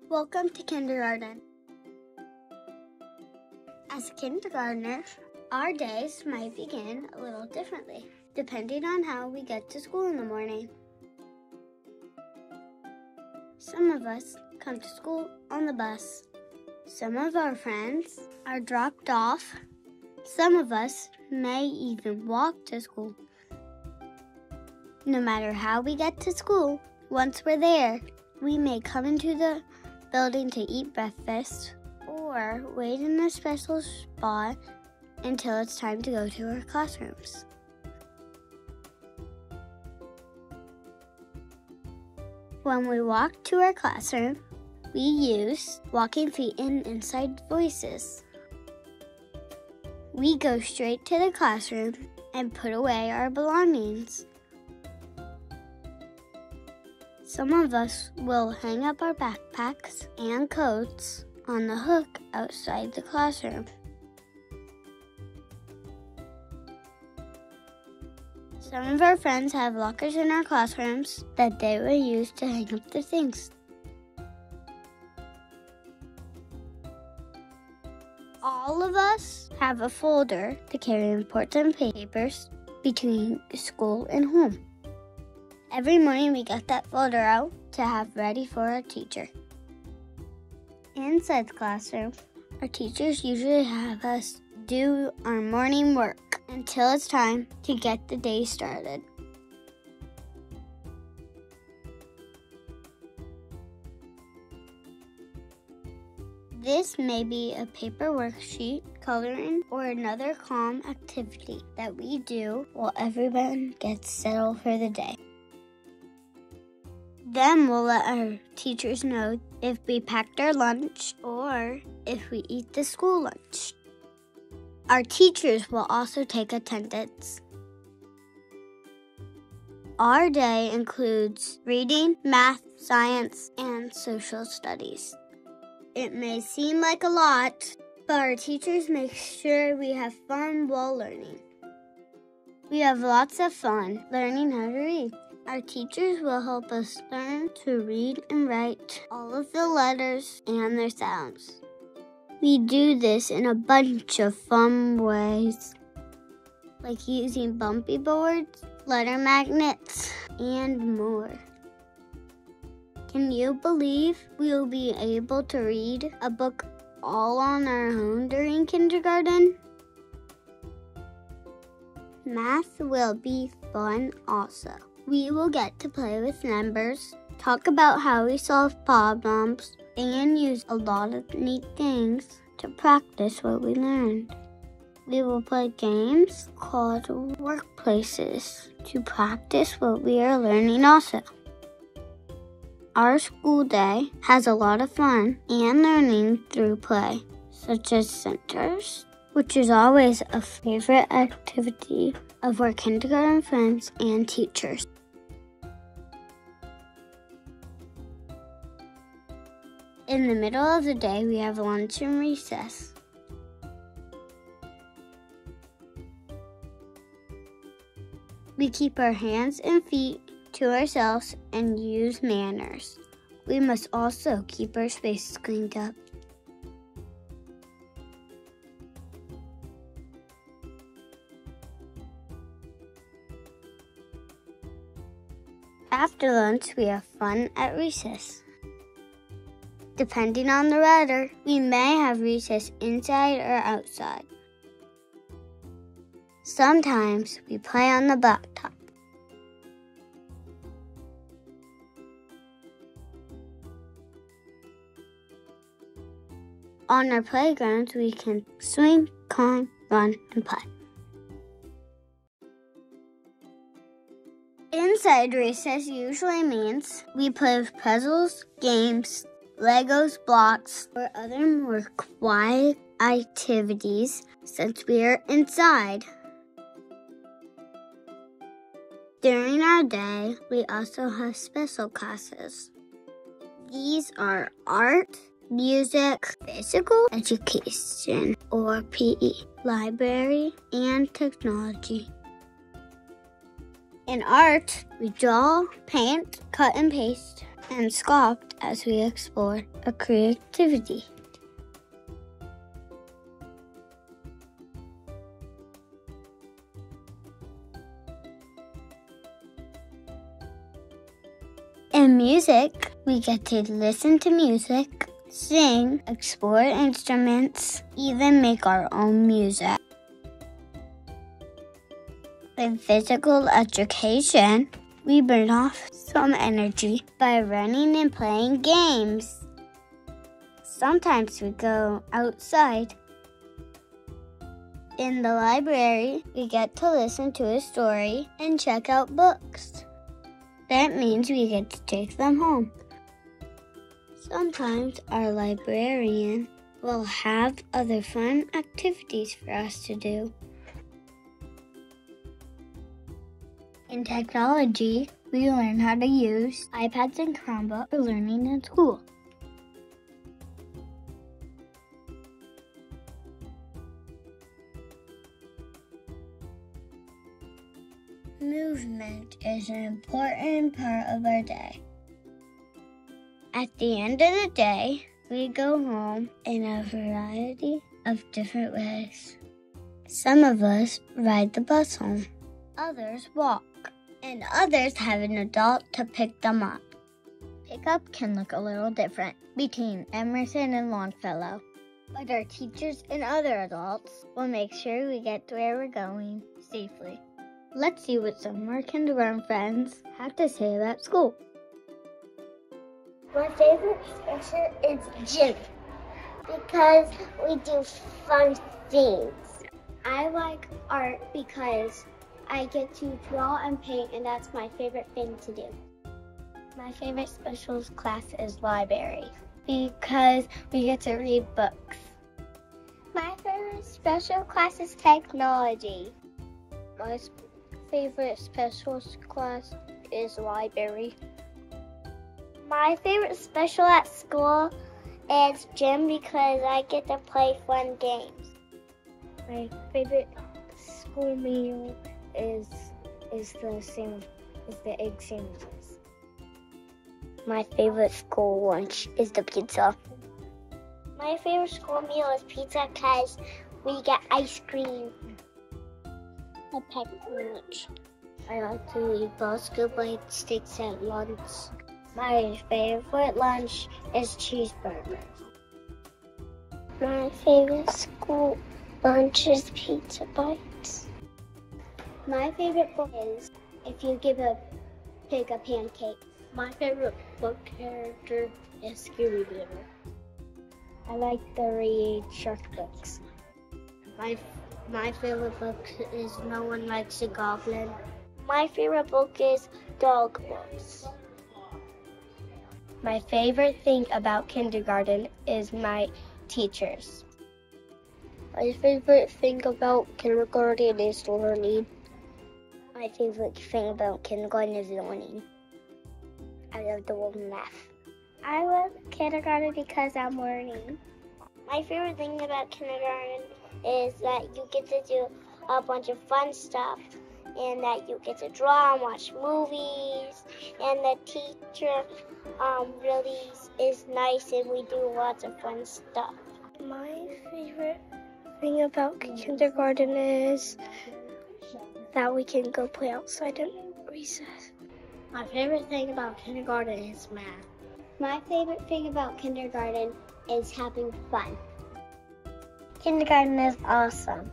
Welcome to kindergarten. As a kindergartner, our days might begin a little differently, depending on how we get to school in the morning. Some of us come to school on the bus. Some of our friends are dropped off. Some of us may even walk to school. No matter how we get to school, once we're there, we may come into the building to eat breakfast or wait in a special spot until it's time to go to our classrooms. When we walk to our classroom, we use walking feet and inside voices. We go straight to the classroom and put away our belongings. Some of us will hang up our backpacks and coats on the hook outside the classroom. Some of our friends have lockers in our classrooms that they will use to hang up their things. All of us have a folder to carry important papers between school and home. Every morning we get that folder out to have ready for our teacher. Inside the classroom, our teachers usually have us do our morning work until it's time to get the day started. This may be a paper worksheet, coloring, or another calm activity that we do while everyone gets settled for the day. Then we'll let our teachers know if we packed our lunch or if we eat the school lunch. Our teachers will also take attendance. Our day includes reading, math, science, and social studies. It may seem like a lot, but our teachers make sure we have fun while learning. We have lots of fun learning how to read. Our teachers will help us learn to read and write all of the letters and their sounds. We do this in a bunch of fun ways, like using bumpy boards, letter magnets, and more. Can you believe we will be able to read a book all on our own during kindergarten? Math will be fun also. We will get to play with numbers, talk about how we solve problems, and use a lot of neat things to practice what we learned. We will play games called workplaces to practice what we are learning also. Our school day has a lot of fun and learning through play, such as centers, which is always a favorite activity of our kindergarten friends and teachers. In the middle of the day, we have lunch and recess. We keep our hands and feet to ourselves and use manners. We must also keep our spaces cleaned up. After lunch, we have fun at recess. Depending on the weather, we may have recess inside or outside. Sometimes we play on the blacktop. On our playgrounds, we can swing, climb, run, and play. Inside recess usually means we play with puzzles, games, Legos, blocks, or other more quiet activities since we are inside. During our day, we also have special classes. These are art, music, physical education, or PE, library, and technology. In art, we draw, paint, cut and paste, and scoffed as we explored our creativity. In music, we get to listen to music, sing, explore instruments, even make our own music. In physical education, we burn off some energy by running and playing games. Sometimes we go outside. In the library, we get to listen to a story and check out books. That means we get to take them home. Sometimes our librarian will have other fun activities for us to do. In technology, we learn how to use iPads and Chromebooks for learning in school. Movement is an important part of our day. At the end of the day, we go home in a variety of different ways. Some of us ride the bus home, others walk, and others have an adult to pick them up. Pickup can look a little different between Emerson and Longfellow, but our teachers and other adults will make sure we get to where we're going safely. Let's see what some of our kindergarten friends have to say about school. My favorite teacher is Jim because we do fun things. I like art because I get to draw and paint, and that's my favorite thing to do. My favorite special class is library because we get to read books. My favorite special class is technology. My favorite special class is library. My favorite special at school is gym because I get to play fun games. My favorite school meal is the egg sandwiches. My favorite school lunch is the pizza. My favorite school meal is pizza because we get ice cream. I pack lunch. I like to eat basketball sticks at lunch. My favorite lunch is cheeseburger. My favorite school lunch is pizza bites. My favorite book is If You Give a Pig a Pancake. My favorite book character is Scooby-Doo. I like to read shark books. My favorite book is No One Likes a Goblin. My favorite book is dog books. My favorite thing about kindergarten is my teachers. My favorite thing about kindergarten is learning. My favorite thing about kindergarten is learning. I love the word math. I love kindergarten because I'm learning. My favorite thing about kindergarten is that you get to do a bunch of fun stuff, and that you get to draw and watch movies, and the teacher really is nice, and we do lots of fun stuff. My favorite thing about kindergarten is that we can go play outside in recess. My favorite thing about kindergarten is math. My favorite thing about kindergarten is having fun. Kindergarten is awesome.